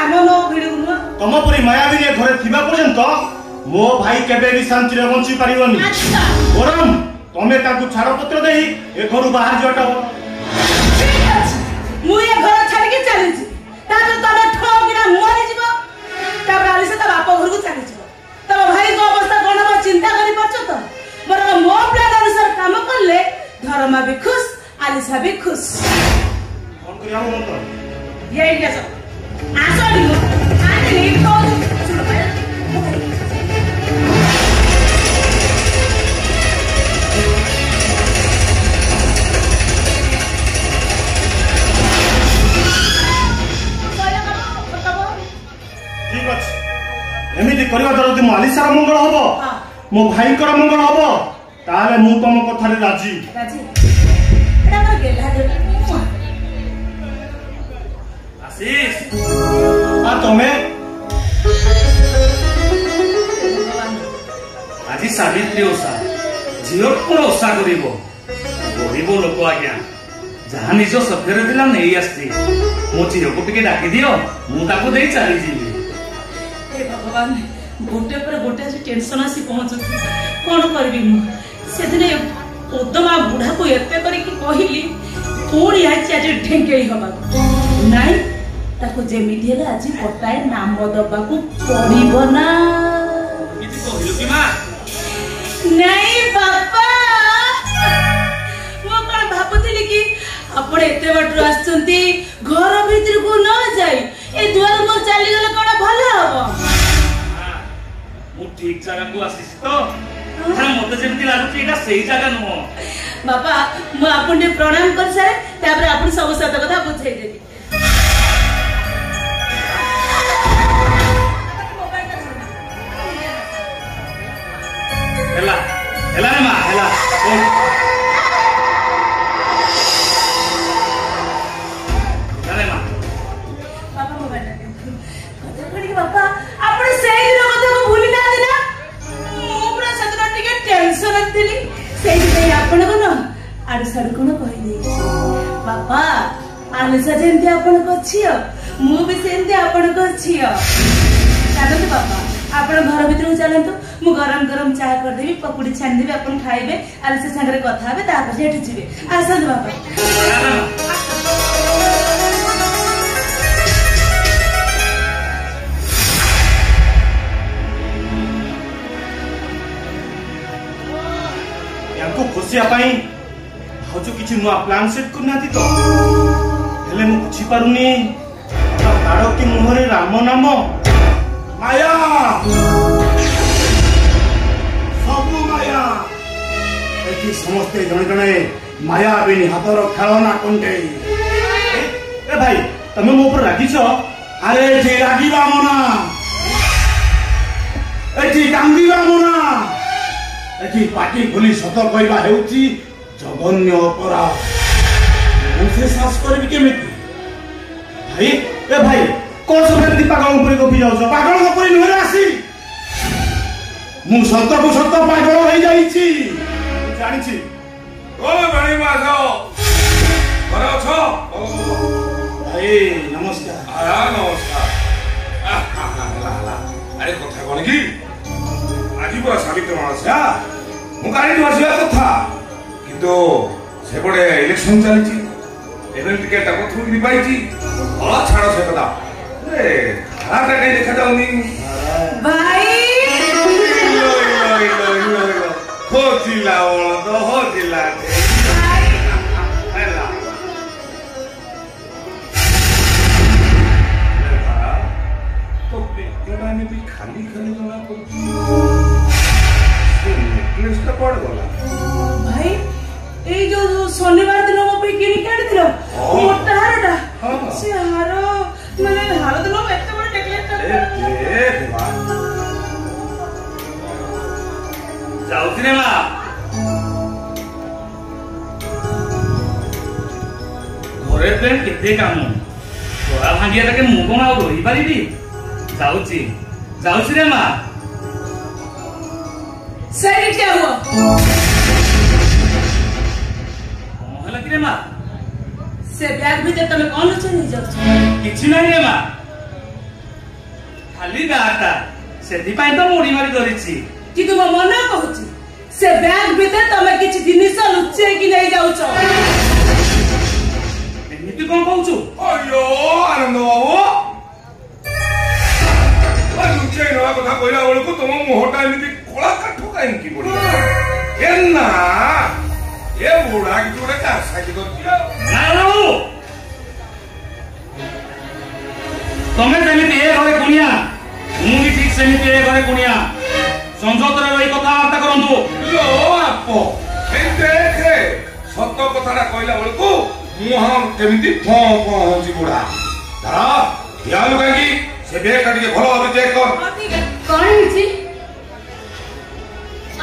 आम नो भिड़ नु तुम परी मायावी रे घरे थिबा पर्यंत मो भाई केबे भी शांति रे बंची परिवनी। अच्छा बरम तमे ताकू छाड़ पत्र देई ए घरु बाहर जटाओ। ठीक अछि मु ये घर छाड़ के चली छी ता तो तमे ठोकिना मरि जीवो ता बाली से ता बाप घर को चली जीवो तब भाई को अवस्था कोन हो चिंता करि परछ तो बर मो प्लान अनुसार काम करले धर्मा भी खुश आलिसा भी खुश। फोन करिया मो तो ये इडिया सब आसो नी आते नी तो सुन भाई एमिति करबा द्वारा जदि मो आलिसार मंगल हबो मो भाई कर मंगल हबो ताले मु तम कथा रे राजी। राजी एटा कर गेला दे आशीष आ तमे आज सावित्री ओषा झियो कोन ओषा करिवो गरीब लोक आज्ञा जहाँ निज सफेर दिला नहीं आसती मो झियो को टिके डाकी दियो मु ताको देई चली जीवी। भगवान गोटे पर गोटे आज टेंशन आसी पहुंच कौन करबी मु से दिने उद्दमा बुढ़ा को एते करी की कहली कोणी आज आज ढेंकेई हबा नाही ताको जेमिति हेला आज पटाए नाम दबा को पड़िबो ना किछि कहलु की मां नहीं बापा मो कोन भाबुतिली की आपण एते बाटरो आछंती घर भीतर को न जाई ए दुआर मो चली गले कोन भलो हबो। मु ठीक जगह को आसीस तो हां मते जेमति लागुची एटा सही जगह नो बापा मु आपन प्रणाम कर सारे तापर आपन सब सत कथा बुझाई देबी। हेला हेला रे मां हेला अरे मां बापा मोबाइल कथा करी बापा आपन सेही दिन कथा को भूली ना देना मु पूरा सतरा टिके टेंशन आथिली सेही दिन आपन को न आर सर कोन कहि दे बापा आलिसा जेंती आपन को छियो मु भी सेंती आपन को छियो चालत बापा आपण घर भीतर चलंतु मु गरम गरम चाय कर देबी पकुड़ी छान देबी आपण खाइबे आलिसा संगे कथा हेबे तापर जेठी जिबे आसन बापा याको खुशिया पाई भाउजो किछि नुआ प्लान सेट करना थी तो हेले मु बुझी पारुनी तारो की मुहरे राम नाम माया सबु माया एठी समस्ते जणे जणे माया बिनी हातर खेलना कोंटे ए भाई तमे मो ऊपर राखिछो अरे जे रागिबा मना एठी कांदीबा मना एठी पाटी खोली सत कहवा हेउची जघन्य अपराध मुझे सास करबी केमिति भाई ए भाई कोन सब पागल ऊपर गपी जाउछ पागल ऊपर नहरे आसी मु सत को सत पागल होई जाईची जानि छी ओ बणी मासो घर अछो भाई नमस्कार आ नमस्कार अरे कथा कोन की आजि पूरा साबित मानस मु गाड़ी बसिया कथा किंतु सेपटे इलेक्शन चली एवं टिकेट कथुरी पाई छाड़ से कथा अरे हाथ कहीं देखा जाऊनी भाई हो जिला तो हो जिला तो बेटा ने भी खाली खाली जमा पड़ती नेकलेस का पड़ गला भाई ए जो शनिवार दिन मो पे किनी काढ दिलो मोटा हारटा से हारो माने हारो दिन एते बड़ नेकलेस ए देवा जाउती रे मां घरे पे केते काम तोरा भांगिया तके मु कोन आ रही पारिबी जाउची जाउची रे मां सही क्या हुआ मोहला कि रे मां से बैग भीतर तमे कोन छ नहीं जाउ किछि नहीं रे मां खाली ब्यागटा सेथिपाई तो मुड़ी मारी धरिछि कि तुम मन कहूची से बैग भीतर तमे किछि जिनिस लुचै कि नै जाउछ एमिति कोन कहूछु अयो आनंद बाबू लुचै नवा कथा कहला बेलको तुम मुहटा एमिति कोला काठो काई की पड़ी एन्ना ए बुढ़ा की जोड़े का साथी करछियो ना तमे जेमिति ए घरे कुनिया मु भी ठीक सेमिति ए घरे कुनिया संजोतरे रही कथाबार्ता करंतु लो आपो ए देखे सत्य कथाटा कहला बेलको मुहा केमिति फो फो होची बुढ़ा धरा ध्यान काकी से बेग काटी भलो भाबे चेक कर कौन हिची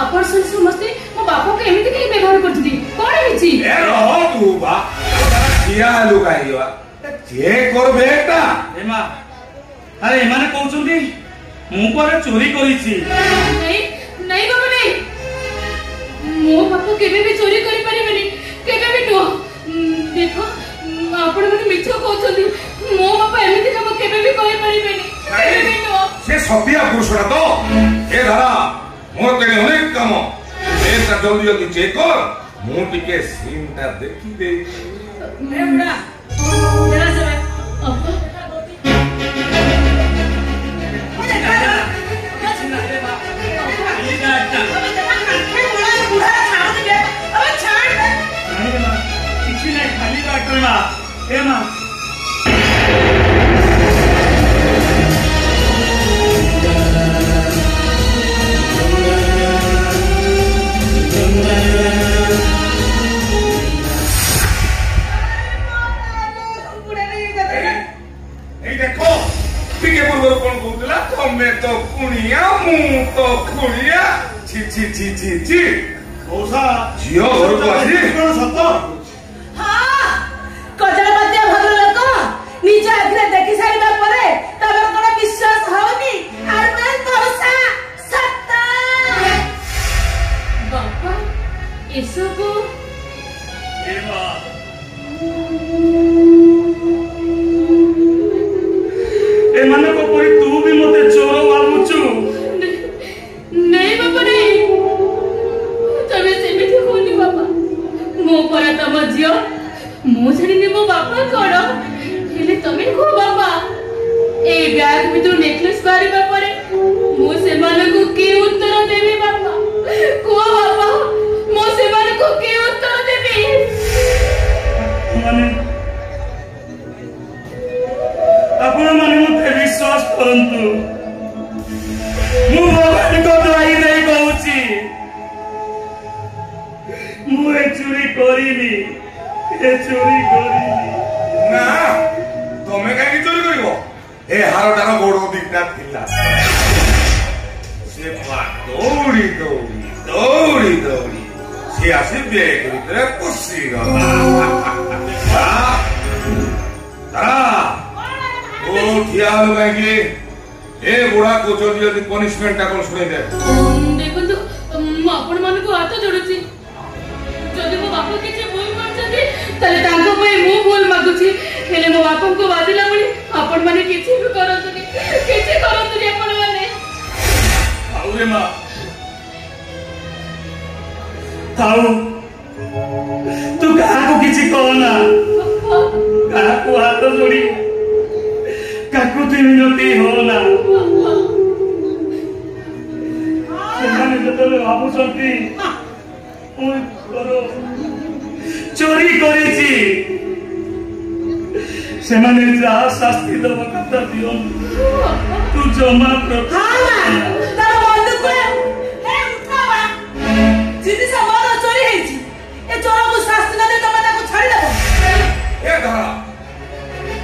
आपण समस्ते मो बापा को एमिति के व्यवहार करथि कौन हिची ए रहो तू बा किया लुकाइवा चेक कर बेटा ए मां अरे एमाने कहउछंती मु पर चोरी करिछि नहीं नहीं बाबा नहीं मो बापा केबे भी चोरी करि परिबेनी केबे भी नो देखो आपण मने मिछ कहउछंती मो बापा एमिति काम केबे भी करि परिबेनी केबे भी नो से सतिया पुरुषरा तो ए धरा मोर तेरे अनेक काम एटा जल्दी जल्दी चेक कर मु टिके सीनटा देखि दे ए बुढ़ा जरा से तो कुनिया मुंह तो कुनिया ची ची ची ची ची मौसा झियो घर को आसी कोन सत्य हां कजलपतिया भद्र लोक निज आखिरे देखि सारिबा परे तबर कोन विश्वास होनी आर मैं मौसा सत्य बापा एसको ए मां ए माने को कोई तू भी मते चोर भाबुछु नहीं बाबा नहीं तमे सेमिति कोनी बाबा मो पर तम जियो मो जानि मो बापा कोन हेले तमे को बाबा ए बैग में तो नेकलेस बारिबा परे मो से माने को के उत्तर देबी बाबा को बाबा मो से माने को के उत्तर देबी माने आपण माने मते विश्वास करंतु मु भगवान को दवाई नहीं कहूची मु ए चोरी करिनी ना तमे काई चोरी करिवो ए हारटार गोड़ दिकटा थिला से पा दौड़ी दौड़ी दौड़ी दौड़ी से आसी बेग भीतर पसी गला तारा ओ ठिया लगे ए बुढ़ा को जल्दी जल्दी पनिशमेंट टा कोन सुनै दे देखो तो आपण मन को हाथ जोड़ुची जदि मो बापा किछि भूल करछथि तले तांको पे मु भूल मागुची हेले मो बापा को बादिला बळी आपण माने किछि भी करंतुनी आपण माने आउ रे मां ताऊ तू कहा को किछि कहना कहा को हाथ जोड़ी काकुति मिनती होना ସେମାନେ ଯେତେବେଳେ ଭାବୁଛନ୍ତି ମୁଁ ଚୋରି କରିଛି ସେମାନେ ଯାହା ଶାସ୍ତି ଦେବା କଥା ଦିଅନ୍ତୁ ତୁ ଜମା ତାର ବନ୍ଧୁକୁ ହେ ଉଠାବା ଜିନିଷ ମୋର ଚୋରି ହେଇଛି ଏ ଚୋରକୁ ଶାସ୍ତି ନ ଦେଇ ତମେ ତାକୁ ଛାଡ଼ିଦେବ ए धरा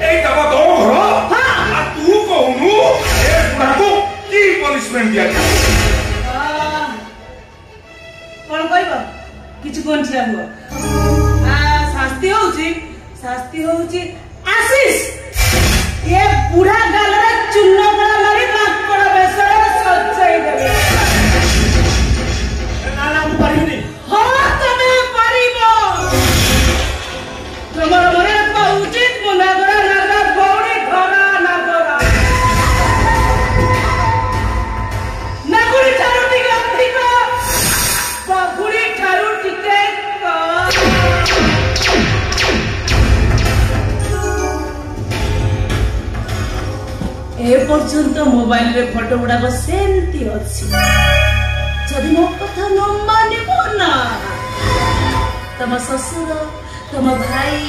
ए तब तो घर आ तू कहनु ए बुढ़ा को की पनिशमेंट दिया गया कौन कहब किछि कोन छिया हुआ शास्ति होउची आशीष ये बुढ़ा गालरे चुन्नो बड़ा मारी माकड़ बेसर सच्चाई देबे ना ना मु परिनी हां तमे परिबो तमर मने रखा उचित मुनागरा नागा गौड़ी घरा नागरा पर्यंत मोबाइल रे फोटो गुड़ाक सेमती अच्छी जदि मो कथा न मानिबो ना तम ससुर तम भाई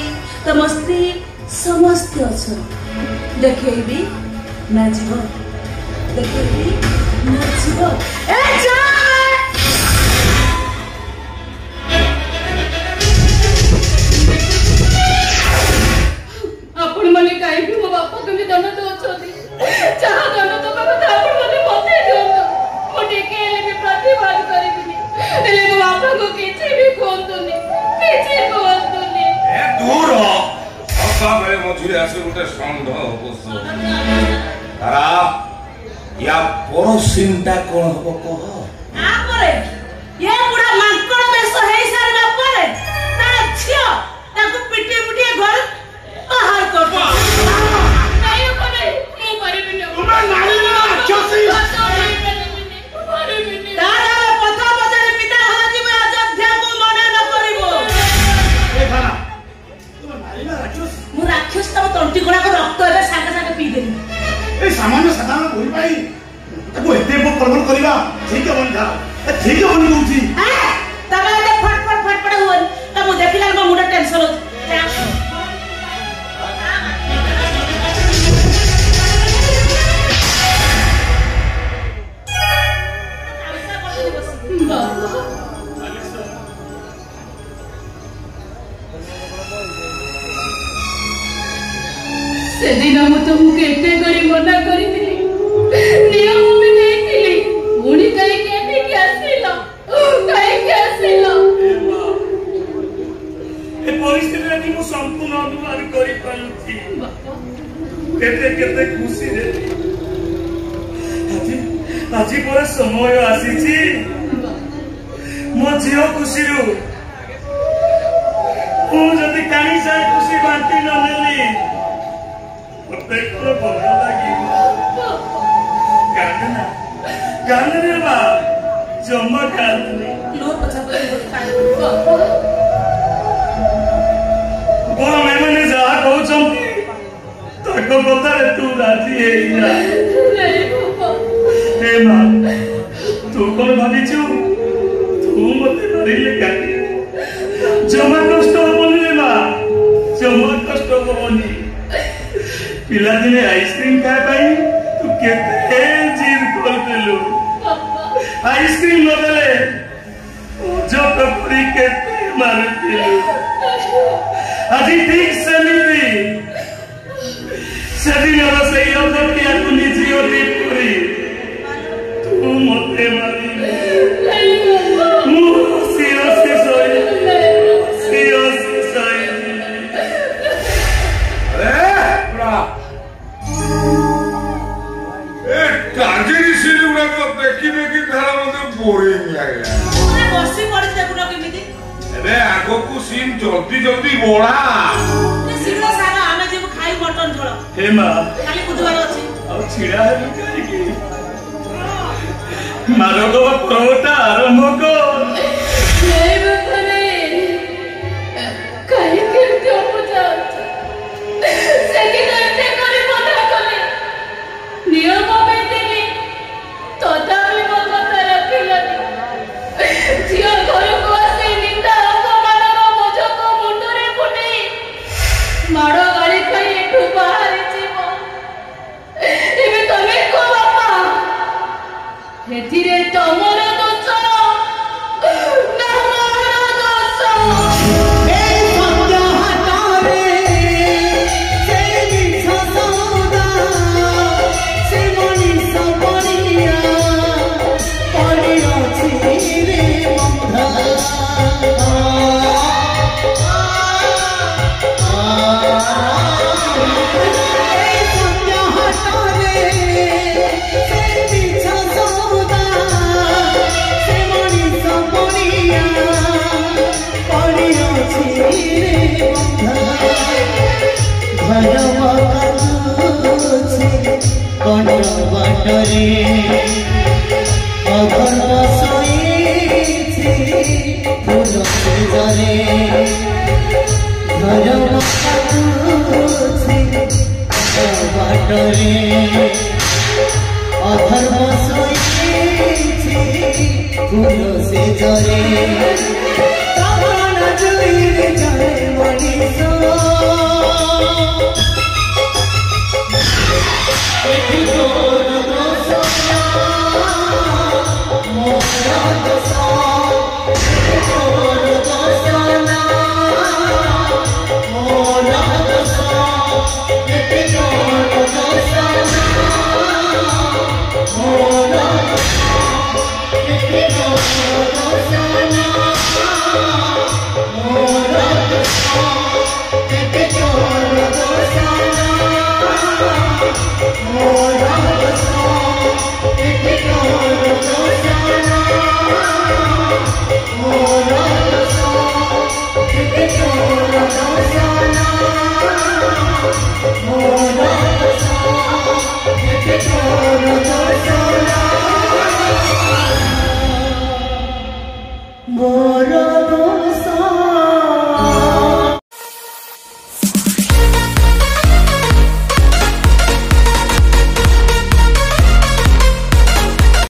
तम स्त्री समस्त अच्छा देखेबी नाचिब देखेबी नाचिब ए जा आपण माने काई भी मो बापा के दन तो अछोदी चाह दन तो बाबा आपण माने मते दियो मोटे केले भी प्रतिवाद करिबिनी एले मो बापा को किछि भी कोंतुनी ए दूर बाबा मेरे मझुरे आसे गोटे षंढ बस तारा या परोसिनटा कोन हबो कह आ परे ये बुढ़ा मांकड़ बेस हेई सारला परे ता छियो ताको पिटे पिटे घर बाहर कर नहीं परे मु परिबिनी तुम नारी ना राक्षसी तारा पथा बदले पिता हाजी में अयोध्या को मने न करिवो ए खाना तुम नारी ना राक्षस मु राक्षस तब तंटी गुड़ा को रक्त एबे सागे सागे पी देली ए सामान्य साधारण बोली पाई ताको एते प्रबल करिवा ठीक है बंधा ठीक है बंधी होची हां तबे एते फट हुन त मु देखिला म मुडा टेंशन हो से दिन मु तुमके एते करी मना करी नियम भी देखिली मुड़ी कहीं के क्या आसिला ए परिस्थिति रे मु संपूर्ण अनुमान करि पालुची केते केते खुशी रे আজি पर समय आसीची मो जियो खुशी रू तू जदी कानी से खुशी बांटी न नेली मते को भल लागी गाने बा जम्मा गाने लो पछा बड़ मैंने जहा कहउछंती ताको बतारे तू राजी हेइना हे मां तू कोन भाबिछु तू मते मारिले काटी जमा कष्ट होबनी रे मां जमा कष्ट होबनी पिला दिने आइसक्रीम खाए पाई तू केते जिद करतेलु आइसक्रीम न देले जो कपड़ी केते मारतिलु আজি ठीक सेमिति सेदिन सही अदतिया तू निजी ओटी पुरी तू मते मारिले मु सिरसी सोई अरे बड़ा ए काजरी सिलुना को देखी देखी धारा मते बोरिंग लागला पूरा बसी पड़ी देखुनो केमिति अबे आगो को सीन जल्दी जल्दी बोला ए सिगला सागा आमे जेबु खाई मटन झोल हे मां खाली बुधवार अछि अब छिड़ा है लुकाई की मारो को प्रोटा आरंभ को नहीं बतने कहीं के क्यों पूछा सेकंड एते करे मना करे नियम में देली तोताली मत रखिला जियो घर को आसे निंदा अपमान मोज को मुंडरे फुटी मारो गाड़ी खाई एठू बाहर जीव एबे तमे को बापा हेतिरे तमर दोष ना मोर दोष बाटरे अधर्म सही फूल से जरे प्राण जुईरे जाए मनीष Oh,